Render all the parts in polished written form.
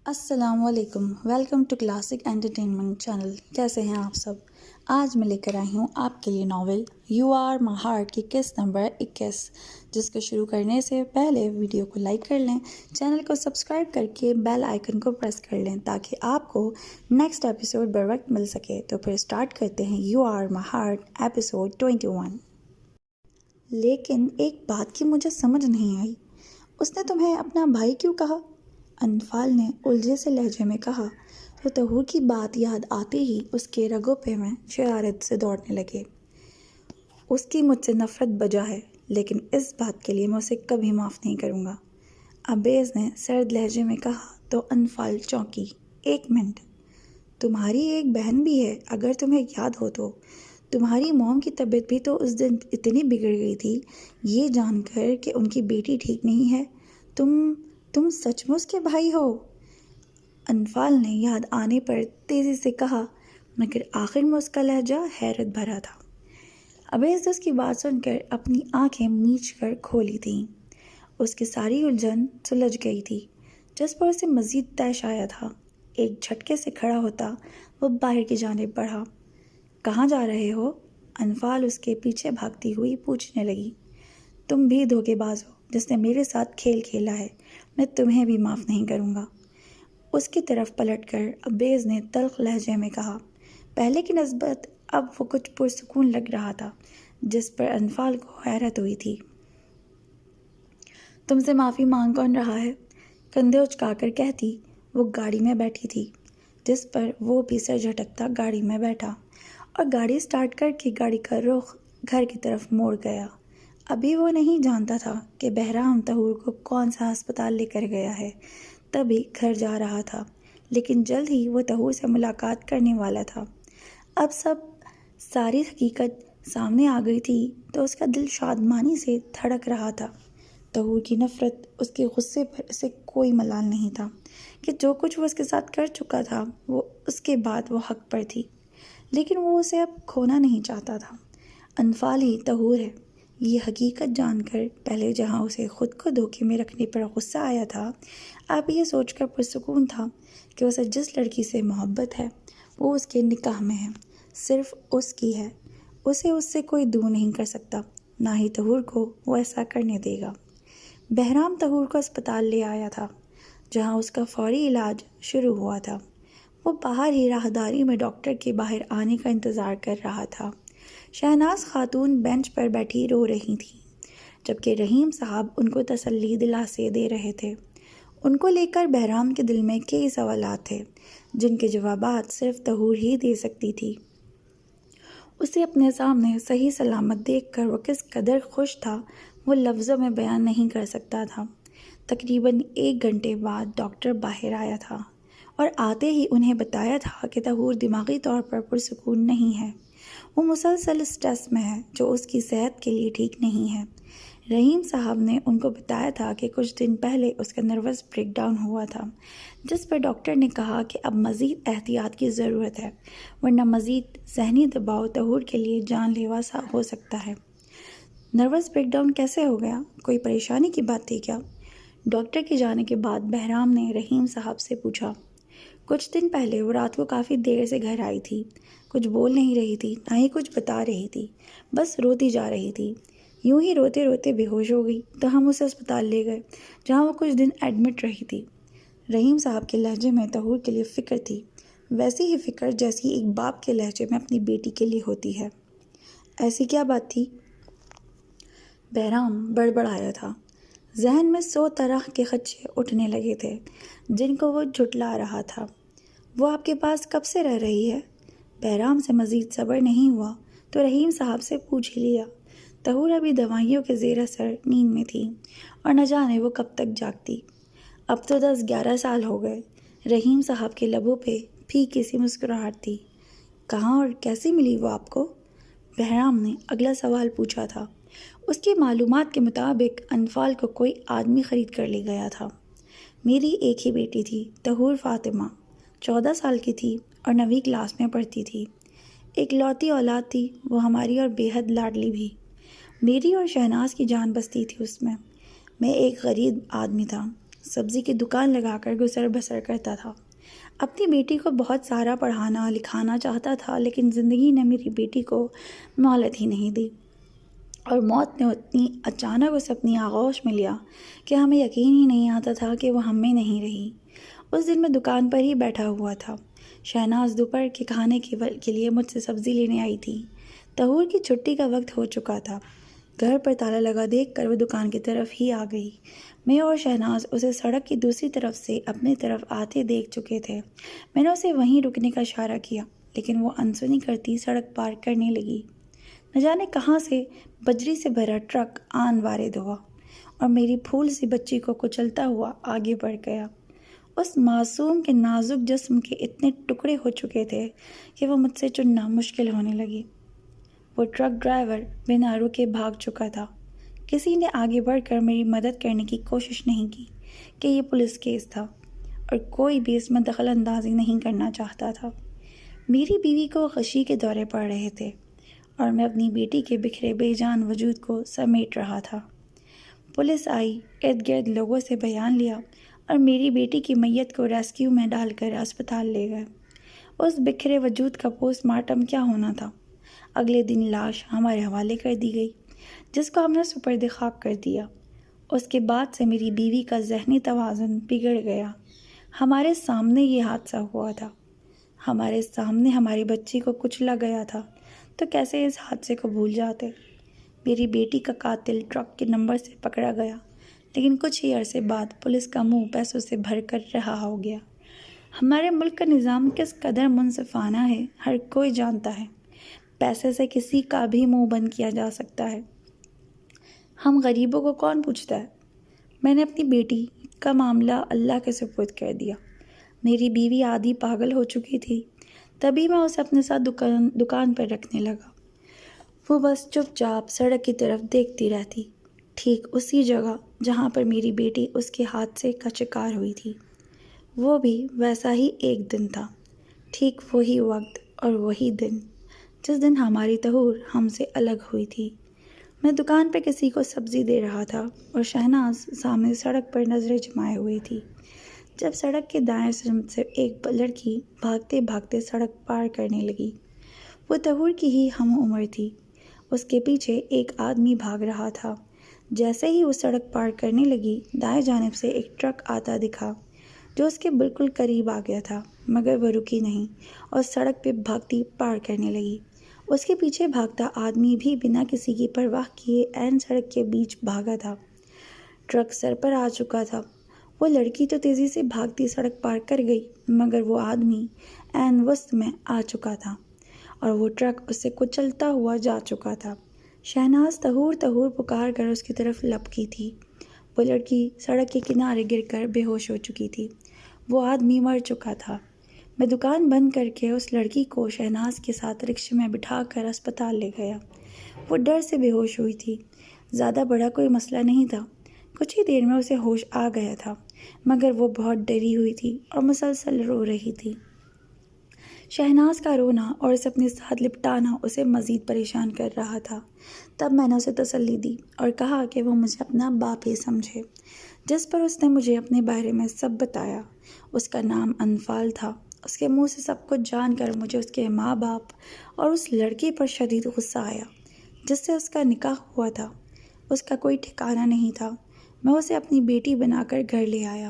السلام علیکم، welcome to classic entertainment channel. کیسے ہیں آپ سب؟ آج میں لے کر آئی ہوں آپ کے لیے novel you are my heart کی قسط نمبر 21، جس کو شروع کرنے سے پہلے ویڈیو کو لائک کر لیں، چینل کو سبسکرائب کر کے بیل آئیکن کو پریس کر لیں تاکہ آپ کو نیکسٹ ایپیسوڈ بر وقت مل سکے۔ تو پھر سٹارٹ کرتے ہیں you are my heart episode 21۔ لیکن ایک بات کی مجھے سمجھ نہیں آئی، اس نے تمہیں اپنا بھائی کیوں کہا؟ انفال نے الجھے سے لہجے میں کہا تو طہور کی بات یاد آتے ہی اس کے رگوں پہ میں شرارت سے دوڑنے لگے۔ اس کی مجھ سے نفرت بجا ہے، لیکن اس بات کے لیے میں اسے کبھی معاف نہیں کروں گا، ابیز نے سرد لہجے میں کہا تو انفال چونکی۔ ایک منٹ، تمہاری ایک بہن بھی ہے، اگر تمہیں یاد ہو تو تمہاری موم کی طبیعت بھی تو اس دن اتنی بگڑ گئی تھی یہ جان کر کہ ان کی بیٹی ٹھیک نہیں ہے۔ تم سچ مچ کے بھائی ہو؟ انفال نے یاد آنے پر تیزی سے کہا، مگر آخر میں اس کا لہجہ حیرت بھرا تھا۔ ابیز اس کی بات سن کر اپنی آنکھیں میچ کر کھولی تھیں۔ اس کی ساری الجھن سلجھ گئی تھی، جس پر اسے مزید طیش آیا تھا۔ ایک جھٹکے سے کھڑا ہوتا وہ باہر کی جانب بڑھا۔ کہاں جا رہے ہو؟ انفال اس کے پیچھے بھاگتی ہوئی پوچھنے لگی۔ تم بھی دھوکے باز ہو، جس نے میرے ساتھ کھیل کھیلا ہے، میں تمہیں بھی معاف نہیں کروں گا۔ اس کی طرف پلٹ کر ابیز نے تلخ لہجے میں کہا۔ پہلے کی نسبت اب وہ کچھ پرسکون لگ رہا تھا، جس پر انفال کو حیرت ہوئی تھی۔ تم سے معافی مانگ کون رہا ہے؟ کندھے اچکا کر کہتی وہ گاڑی میں بیٹھی تھی، جس پر وہ بھی سر جھٹکتا گاڑی میں بیٹھا اور گاڑی سٹارٹ کر کے گاڑی کا رخ گھر کی طرف موڑ گیا۔ ابھی وہ نہیں جانتا تھا کہ بہرام طہور کو کون سا ہسپتال لے کر گیا ہے، تبھی گھر جا رہا تھا، لیکن جلد ہی وہ طہور سے ملاقات کرنے والا تھا۔ اب ساری حقیقت سامنے آ گئی تھی تو اس کا دل شادمانی سے دھڑک رہا تھا۔ طہور کی نفرت، اس کے غصے پر اسے کوئی ملال نہیں تھا کہ جو کچھ وہ اس کے ساتھ کر چکا تھا وہ اس کے بعد وہ حق پر تھی، لیکن وہ اسے اب کھونا نہیں چاہتا تھا۔ انفال ہی طہور ہے، یہ حقیقت جان کر پہلے جہاں اسے خود کو دھوکے میں رکھنے پر غصہ آیا تھا، اب یہ سوچ کر پرسکون تھا کہ اسے جس لڑکی سے محبت ہے وہ اس کے نکاح میں ہے، صرف اس کی ہے، اسے اس سے کوئی دور نہیں کر سکتا، نہ ہی طہور کو وہ ایسا کرنے دے گا۔ بہرام طہور کو اسپتال لے آیا تھا، جہاں اس کا فوری علاج شروع ہوا تھا۔ وہ باہر ہی راہداری میں ڈاکٹر کے باہر آنے کا انتظار کر رہا تھا۔ شہناز خاتون بینچ پر بیٹھی رو رہی تھی، جبکہ رحیم صاحب ان کو تسلی دلاسے دے رہے تھے۔ ان کو لے کر بہرام کے دل میں کئی سوالات تھے، جن کے جوابات صرف طہور ہی دے سکتی تھی۔ اسے اپنے سامنے صحیح سلامت دیکھ کر وہ کس قدر خوش تھا وہ لفظوں میں بیان نہیں کر سکتا تھا۔ تقریباً 1 گھنٹے بعد ڈاکٹر باہر آیا تھا اور آتے ہی انہیں بتایا تھا کہ طہور دماغی طور پر پرسکون نہیں ہے، وہ مسلسل اسٹریس میں ہے جو اس کی صحت کے لیے ٹھیک نہیں ہے۔ رحیم صاحب نے ان کو بتایا تھا کہ کچھ دن پہلے اس کا نروس بریک ڈاؤن ہوا تھا، جس پر ڈاکٹر نے کہا کہ اب مزید احتیاط کی ضرورت ہے، ورنہ مزید ذہنی دباؤ طہور کے لیے جان لیوا ہو سکتا ہے۔ نروس بریک ڈاؤن کیسے ہو گیا؟ کوئی پریشانی کی بات تھی کیا؟ ڈاکٹر کے جانے کے بعد بہرام نے رحیم صاحب سے پوچھا۔ کچھ دن پہلے وہ رات کو کافی دیر سے گھر آئی تھی، کچھ بول نہیں رہی تھی، نہ ہی کچھ بتا رہی تھی، بس روتی جا رہی تھی۔ یوں ہی روتے روتے بے ہوش ہو گئی تو ہم اسے اسپتال لے گئے، جہاں وہ کچھ دن ایڈمٹ رہی تھی۔ رحیم صاحب کے لہجے میں طہور کے لیے فکر تھی، ویسی ہی فکر جیسی ایک باپ کے لہجے میں اپنی بیٹی کے لیے ہوتی ہے۔ ایسی کیا بات تھی؟ بہرام بڑبڑایا تھا۔ ذہن میں 100 طرح کے خدشے اٹھنے لگے تھے جن کو وہ جھٹلا رہا تھا۔ وہ آپ کے پاس کب سے رہ رہی ہے؟ بہرام سے مزید صبر نہیں ہوا تو رحیم صاحب سے پوچھ ہی لیا۔ طہور ابھی دوائیوں کے زیر اثر نیند میں تھی اور نہ جانے وہ کب تک جاگتی۔ اب تو 10-11 سال ہو گئے۔ رحیم صاحب کے لبوں پہ پھیکی سی مسکراہٹ تھی۔ کہاں اور کیسی ملی وہ آپ کو؟ بہرام نے اگلا سوال پوچھا تھا۔ اس کی معلومات کے مطابق انفال کو کوئی آدمی خرید کر لے گیا تھا۔ میری ایک ہی بیٹی تھی، طہور فاطمہ، 14 سال کی تھی اور 9ویں کلاس میں پڑھتی تھی۔ ایک لوتی اولاد تھی وہ ہماری اور بے حد لاڈلی بھی۔ میری اور شہناز کی جان بستی تھی اس میں۔ میں ایک غریب آدمی تھا، سبزی کی دکان لگا کر گزر بسر کرتا تھا۔ اپنی بیٹی کو بہت سارا پڑھانا لکھانا چاہتا تھا، لیکن زندگی نے میری بیٹی کو مہلت ہی نہیں دی، اور موت نے اتنی اچانک اسے اپنی آغوش میں لیا کہ ہمیں یقین ہی نہیں آتا تھا کہ وہ ہم میں نہیں رہی۔ اس دن میں دکان پر ہی بیٹھا ہوا تھا۔ شہناز دوپہر کے کھانے کے لیے مجھ سے سبزی لینے آئی تھی۔ طہور کی چھٹی کا وقت ہو چکا تھا۔ گھر پر تالا لگا دیکھ کر وہ دکان کی طرف ہی آ گئی۔ میں اور شہناز اسے سڑک کی دوسری طرف سے اپنی طرف آتے دیکھ چکے تھے۔ میں نے اسے وہیں رکنے کا اشارہ کیا، لیکن وہ انسنی کرتی سڑک پار کرنے لگی۔ نہ جانے کہاں سے بجری سے بھرا ٹرک آن وارد ہوا اور میری پھول سی بچی کو کچلتا ہوا آگے بڑھ گیا۔ اس معصوم کے نازک جسم کے اتنے ٹکڑے ہو چکے تھے کہ وہ مجھ سے چننا مشکل ہونے لگی۔ وہ ٹرک ڈرائیور بنا رکے بھاگ چکا تھا۔ کسی نے آگے بڑھ کر میری مدد کرنے کی کوشش نہیں کی کہ یہ پولیس کیس تھا اور کوئی بھی اس میں دخل اندازی نہیں کرنا چاہتا تھا۔ میری بیوی کو غشی کے دورے پڑ رہے تھے اور میں اپنی بیٹی کے بکھرے بے جان وجود کو سمیٹ رہا تھا۔ پولیس آئی، ارد گرد لوگوں سے بیان لیا اور میری بیٹی کی میت کو ریسکیو میں ڈال کر اسپتال لے گئے۔ اس بکھرے وجود کا پوسٹ مارٹم کیا ہونا تھا۔ اگلے دن لاش ہمارے حوالے کر دی گئی، جس کو ہم نے سپرد خاک کر دیا۔ اس کے بعد سے میری بیوی کا ذہنی توازن بگڑ گیا۔ ہمارے سامنے یہ حادثہ ہوا تھا، ہمارے سامنے ہماری بچی کو کچلا گیا تھا، تو کیسے اس حادثے کو بھول جاتے۔ میری بیٹی کا قاتل ٹرک کے نمبر سے پکڑا گیا، لیکن کچھ ہی عرصے بعد پولیس کا منہ پیسوں سے بھر کر رہا ہو گیا۔ ہمارے ملک کا نظام کس قدر منصفانہ ہے ہر کوئی جانتا ہے۔ پیسے سے کسی کا بھی منہ بند کیا جا سکتا ہے۔ ہم غریبوں کو کون پوچھتا ہے؟ میں نے اپنی بیٹی کا معاملہ اللہ کے سپرد کر دیا۔ میری بیوی آدھی پاگل ہو چکی تھی، تبھی میں اسے اپنے ساتھ دکان پر رکھنے لگا۔ وہ بس چپ چاپ سڑک کی طرف دیکھتی رہتی، ٹھیک اسی جگہ جہاں پر میری بیٹی اس کے حادثے کا شکار ہوئی تھی۔ وہ بھی ویسا ہی ایک دن تھا، ٹھیک وہی وقت اور وہی دن جس دن ہماری طہور ہم سے الگ ہوئی تھی۔ میں دکان پہ کسی کو سبزی دے رہا تھا اور شہناز سامنے سڑک پر نظریں جمائے ہوئی تھی، جب سڑک کے دائیں سمت سے ایک لڑکی بھاگتے بھاگتے سڑک پار کرنے لگی۔ وہ طہور کی ہی ہم عمر تھی۔ اس کے پیچھے ایک آدمی بھاگ رہا تھا۔ جیسے ہی وہ سڑک پار کرنے لگی، دائیں جانب سے ایک ٹرک آتا دکھا جو اس کے بالکل قریب آ گیا تھا، مگر وہ رکی نہیں اور سڑک پہ بھاگتی پار کرنے لگی۔ اس کے پیچھے بھاگتا آدمی بھی بنا کسی کی پرواہ کیے عین سڑک کے بیچ بھاگا تھا۔ ٹرک سر پر آ چکا تھا۔ وہ لڑکی تو تیزی سے بھاگتی سڑک پار کر گئی، مگر وہ آدمی عین وسط میں آ چکا تھا اور وہ ٹرک اسے کچلتا ہوا جا چکا تھا۔ شہناز طہور طہور پکار کر اس کی طرف لپکی تھی۔ وہ لڑکی سڑک کے کنارے گر کر بے ہوش ہو چکی تھی۔ وہ آدمی مر چکا تھا۔ میں دکان بند کر کے اس لڑکی کو شہناز کے ساتھ رکشے میں بٹھا کر اسپتال لے گیا۔ وہ ڈر سے بے ہوش ہوئی تھی۔ زیادہ بڑا کوئی مسئلہ نہیں تھا، کچھ ہی دیر میں اسے ہوش آ گیا تھا، مگر وہ بہت ڈری ہوئی تھی اور مسلسل رو رہی تھی۔ شہناز کا رونا اور اسے اپنے ساتھ لپٹانا اسے مزید پریشان کر رہا تھا۔ تب میں نے اسے تسلی دی اور کہا کہ وہ مجھے اپنا باپ ہی سمجھے، جس پر اس نے مجھے اپنے بارے میں سب بتایا۔ اس کا نام انفال تھا۔ اس کے منہ سے سب کچھ جان کر مجھے اس کے ماں باپ اور اس لڑکی پر شدید غصہ آیا جس سے اس کا نکاح ہوا تھا۔ اس کا کوئی ٹھکانہ نہیں تھا۔ میں اسے اپنی بیٹی بنا کر گھر لے آیا۔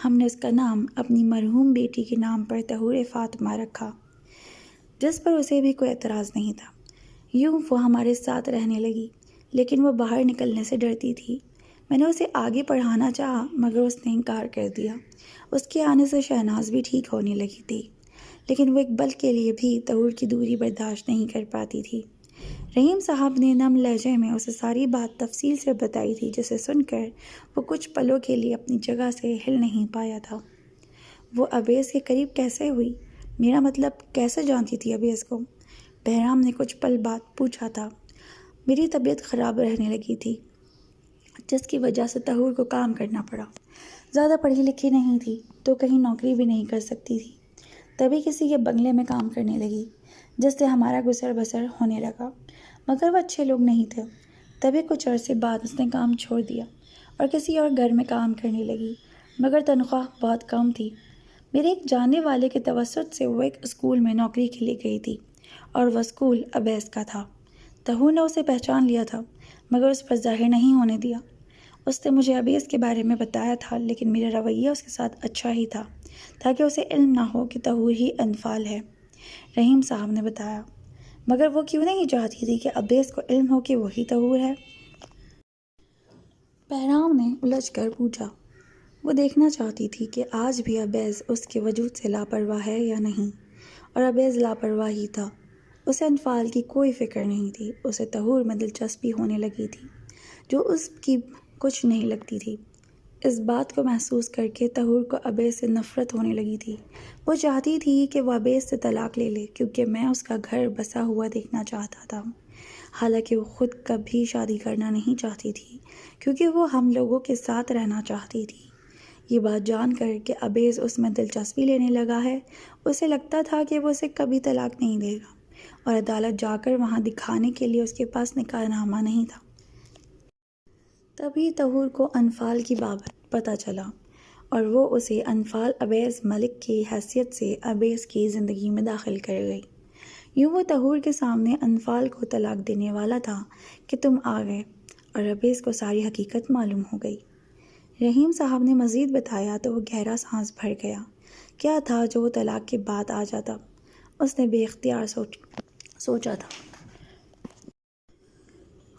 ہم نے اس کا نام اپنی مرحوم بیٹی کے نام پر طہور فاطمہ رکھا، جس پر اسے بھی کوئی اعتراض نہیں تھا۔ یوں وہ ہمارے ساتھ رہنے لگی، لیکن وہ باہر نکلنے سے ڈرتی تھی۔ میں نے اسے آگے پڑھانا چاہا، مگر اس نے انکار کر دیا۔ اس کے آنے سے شہناز بھی ٹھیک ہونے لگی تھی، لیکن وہ ایک پل کے لیے بھی طہور کی دوری برداشت نہیں کر پاتی تھی۔ رحیم صاحب نے نم لہجے میں اسے ساری بات تفصیل سے بتائی تھی، جسے سن کر وہ کچھ پلوں کے لیے اپنی جگہ سے ہل نہیں پایا تھا۔ وہ ابیز کے قریب کیسے ہوئی؟ میرا مطلب کیسے جانتی تھی ابیز کو؟ بہرام نے کچھ پل بعد پوچھا تھا۔ میری طبیعت خراب رہنے لگی تھی، جس کی وجہ سے طہور کو کام کرنا پڑا۔ زیادہ پڑھی لکھی نہیں تھی تو کہیں نوکری بھی نہیں کر سکتی تھی، تبھی کسی کے بنگلے میں کام کرنے لگی، جس سے ہمارا گزر بسر ہونے لگا، مگر وہ اچھے لوگ نہیں تھے۔ تبھی کچھ عرصے بعد اس نے کام چھوڑ دیا اور کسی اور گھر میں کام کرنے لگی۔ مگر تنخواہ بہت کم تھی۔ میرے ایک جاننے والے کے توسط سے وہ ایک اسکول میں نوکری کے لیے گئی تھی اور وہ اسکول ابیز کا تھا۔ طاہور نے اسے پہچان لیا تھا مگر اس پر ظاہر نہیں ہونے دیا۔ اس نے مجھے ابیز کے بارے میں بتایا تھا لیکن میرا رویہ اس کے ساتھ اچھا ہی تھا تاکہ اسے علم نہ ہو کہ طاہور ہی انفال ہے، رحیم صاحب نے بتایا۔ مگر وہ کیوں نہیں چاہتی تھی کہ ابیز کو علم ہو کہ وہی طاہور ہے؟ بہرام نے الجھ کر پوچھا۔ وہ دیکھنا چاہتی تھی کہ آج بھی ابیز اس کے وجود سے لاپرواہ ہے یا نہیں، اور ابیز لاپرواہ ہی تھا۔ اسے انفال کی کوئی فکر نہیں تھی۔ اسے طاہور میں دلچسپی ہونے لگی تھی جو اس کی کچھ نہیں لگتی تھی۔ اس بات کو محسوس کر کے طاہور کو ابیز سے نفرت ہونے لگی تھی۔ وہ چاہتی تھی کہ وہ ابیز سے طلاق لے لے کیونکہ میں اس کا گھر بسا ہوا دیکھنا چاہتا تھا، حالانکہ وہ خود کبھی شادی کرنا نہیں چاہتی تھی کیونکہ وہ ہم لوگوں کے ساتھ رہنا چاہتی تھی۔ یہ بات جان کر کہ ابیز اس میں دلچسپی لینے لگا ہے، اسے لگتا تھا کہ وہ اسے کبھی طلاق نہیں دے گا، اور عدالت جا کر وہاں دکھانے کے لیے اس کے پاس نکاح نامہ نہیں تھا۔ تبھی طاہور کو انفال کی بابت پتہ چلا اور وہ اسے انفال ابیز ملک کی حیثیت سے ابیز کی زندگی میں داخل کر گئی۔ یوں وہ طاہور کے سامنے انفال کو طلاق دینے والا تھا کہ تم آ گئے اور ابیز کو ساری حقیقت معلوم ہو گئی۔ رحیم صاحب نے مزید بتایا تو وہ گہرا سانس بھر گیا۔ کیا تھا جو وہ طلاق کے بعد آ جاتا؟ اس نے بے اختیار سوچا تھا۔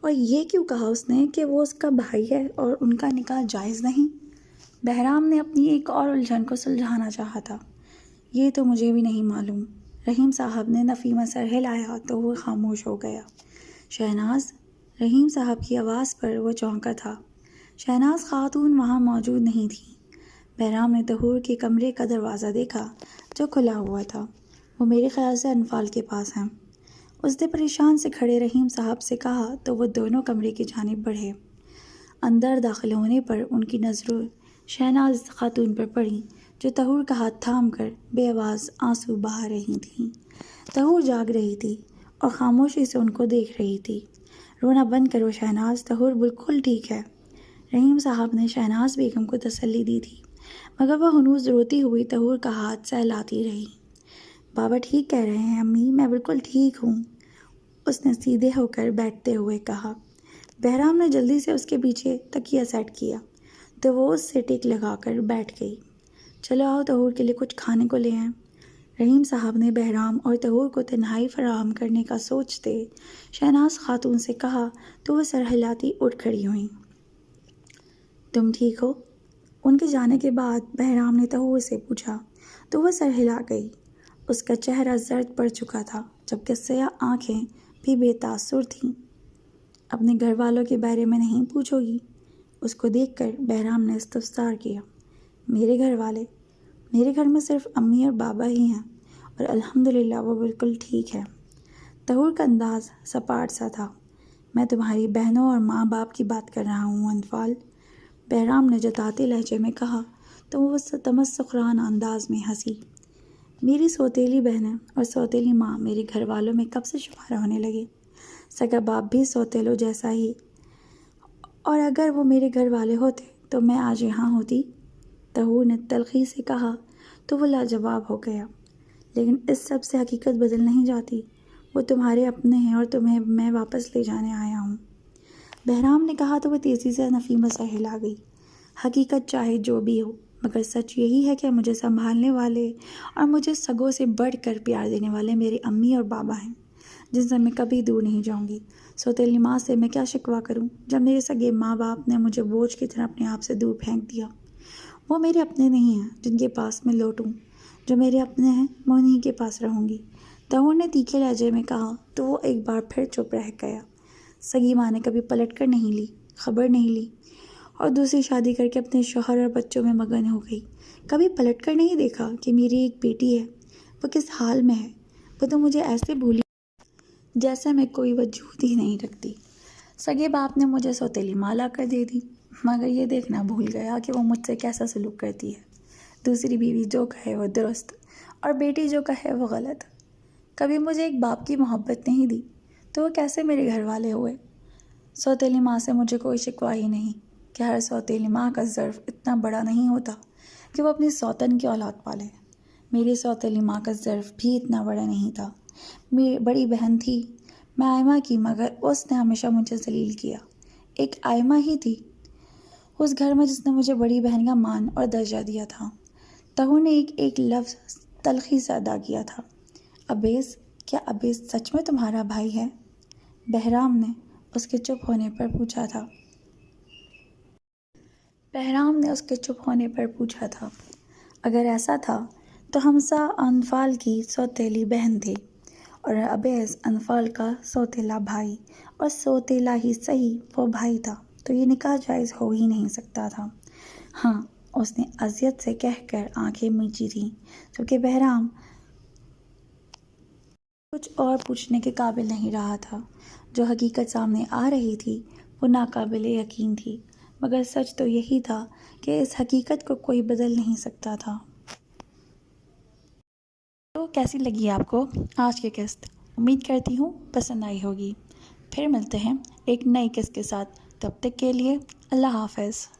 اور یہ کیوں کہا اس نے کہ وہ اس کا بھائی ہے اور ان کا نکاح جائز نہیں؟ بہرام نے اپنی ایک اور الجھن کو سلجھانا چاہا تھا۔ یہ تو مجھے بھی نہیں معلوم۔ رحیم صاحب نے نفی میں سر ہلایا تو وہ خاموش ہو گیا۔ شہناز؟ رحیم صاحب کی آواز پر وہ چونکا تھا۔ شہناز خاتون وہاں موجود نہیں تھی۔ بہرام نے طاہور کے کمرے کا دروازہ دیکھا جو کھلا ہوا تھا۔ وہ میرے خیال سے انفال کے پاس ہیں، اس نے پریشان سے کھڑے رحیم صاحب سے کہا تو وہ دونوں کمرے کی جانب بڑھے۔ اندر داخل ہونے پر ان کی نظریں شہناز خاتون پر پڑیں جو طاہور کا ہاتھ تھام کر بے آواز آنسو بہا رہی تھیں۔ طاہور جاگ رہی تھی اور خاموشی سے ان کو دیکھ رہی تھی۔ رونا بند کرو شہناز، طاہور بالکل ٹھیک ہے، رحیم صاحب نے شہناز بیگم کو تسلی دی تھی، مگر وہ ہنوز روتی ہوئی طاہور کا ہاتھ سہلاتی رہی۔ بابا ٹھیک کہہ رہے ہیں امی، میں بالکل ٹھیک ہوں، اس نے سیدھے ہو کر بیٹھتے ہوئے کہا۔ بہرام نے جلدی سے اس کے پیچھے تکیہ سیٹ کیا تو وہ اس سے ٹیک لگا کر بیٹھ گئی۔ چلو آؤ طاہور کے لیے کچھ کھانے کو لے آئیں۔ رحیم صاحب نے بہرام اور طاہور کو تنہائی فراہم کرنے کا سوچتے شہناز خاتون سے کہا تو وہ سر ہلاتی اٹھ کھڑی ہوئیں۔ تم ٹھیک ہو؟ ان کے جانے کے بعد بہرام نے طاہور سے پوچھا تو وہ سر ہلا گئی۔ اس کا چہرہ زرد پڑ چکا تھا جبکہ سیاہ آنکھیں بھی بے تاثر تھیں۔ اپنے گھر والوں کے بارے میں نہیں پوچھو گی؟ اس کو دیکھ کر بہرام نے استفسار کیا۔ میرے گھر والے؟ میرے گھر میں صرف امی اور بابا ہی ہیں اور الحمدللہ وہ بالکل ٹھیک ہے۔ طاہور کا انداز سپاٹ سا تھا۔ میں تمہاری بہنوں اور ماں باپ کی بات کر رہا ہوں انفال، بہرام نے جتاتے لہجے میں کہا تو وہ تمسخرانہ انداز میں ہنسی۔ میری سوتیلی بہنیں اور سوتیلی ماں میرے گھر والوں میں کب سے شمار ہونے لگے؟ سگا باپ بھی سوتیلوں جیسا ہی، اور اگر وہ میرے گھر والے ہوتے تو میں آج یہاں ہوتی؟ طاہور نے تلخی سے کہا تو وہ لاجواب ہو گیا۔ لیکن اس سب سے حقیقت بدل نہیں جاتی، وہ تمہارے اپنے ہیں اور تمہیں میں واپس لے جانے آیا ہوں، بہرام نے کہا تو وہ تیزی سے نفی میں سر ہلا گئی۔ حقیقت چاہے جو بھی ہو مگر سچ یہی ہے کہ مجھے سنبھالنے والے اور مجھے سگوں سے بڑھ کر پیار دینے والے میری امی اور بابا ہیں جن سے میں کبھی دور نہیں جاؤں گی۔ سوتیلی ماں سے میں کیا شکوہ کروں جب میرے سگے ماں باپ نے مجھے بوجھ کی طرح اپنے آپ سے دور پھینک دیا؟ وہ میرے اپنے نہیں ہیں جن کے پاس میں لوٹوں، جو میرے اپنے ہیں میں انہیں کے پاس رہوں گی، طاہور نے تیکھے لہجے میں کہا تو وہ ایک بار پھر چپ رہ گیا۔ سگی ماں نے کبھی پلٹ کر نہیں لی، خبر نہیں لی اور دوسری شادی کر کے اپنے شوہر اور بچوں میں مگن ہو گئی۔ کبھی پلٹ کر نہیں دیکھا کہ میری ایک بیٹی ہے، وہ کس حال میں ہے؟ وہ تو مجھے ایسے بھولی جیسے میں کوئی وجود ہی نہیں رکھتی۔ سگے باپ نے مجھے سوتیلی ماں لا کر دے دی مگر یہ دیکھنا بھول گیا کہ وہ مجھ سے کیسا سلوک کرتی ہے۔ دوسری بیوی جو کہے وہ درست اور بیٹی جو کہے وہ غلط۔ کبھی مجھے ایک باپ کی محبت نہیں دی تو وہ کیسے میرے گھر والے ہوئے؟ سوتیلی ماں سے مجھے کوئی شکوہ ہی نہیں کہ ہر سوتیلی ماں کا ظرف اتنا بڑا نہیں ہوتا کہ وہ اپنی سوتن کی اولاد پالے۔ میری سوتیلی ماں کا ظرف بھی اتنا بڑا نہیں تھا۔ میری بڑی بہن تھی، میں آئمہ کی، مگر اس نے ہمیشہ مجھے ذلیل کیا۔ ایک آئمہ ہی تھی اس گھر میں جس نے مجھے بڑی بہن کا مان اور درجہ دیا تھا۔ تہو نے ایک ایک لفظ تلخی سے ادا کیا تھا۔ ابیز، کیا ابیز سچ میں تمہارا بھائی ہے؟ بہرام نے اس کے چپ ہونے پر پوچھا تھا۔ اگر ایسا تھا تو حمزہ انفال کی سوتیلی بہن تھی اور ابیز انفال کا سوتیلا بھائی، اور سوتیلا ہی صحیح وہ بھائی تھا، تو یہ نکاح جائز ہو ہی نہیں سکتا تھا۔ ہاں، اس نے اذیت سے کہہ کر آنکھیں میچی تھیں، جبکہ بہرام کچھ اور پوچھنے کے قابل نہیں رہا تھا۔ جو حقیقت سامنے آ رہی تھی وہ ناقابل یقین تھی، مگر سچ تو یہی تھا کہ اس حقیقت کو کوئی بدل نہیں سکتا تھا۔ تو کیسی لگی آپ کو آج کی قسط؟ امید کرتی ہوں پسند آئی ہوگی۔ پھر ملتے ہیں ایک نئی قسط کے ساتھ، تب تک کے لیے اللہ حافظ۔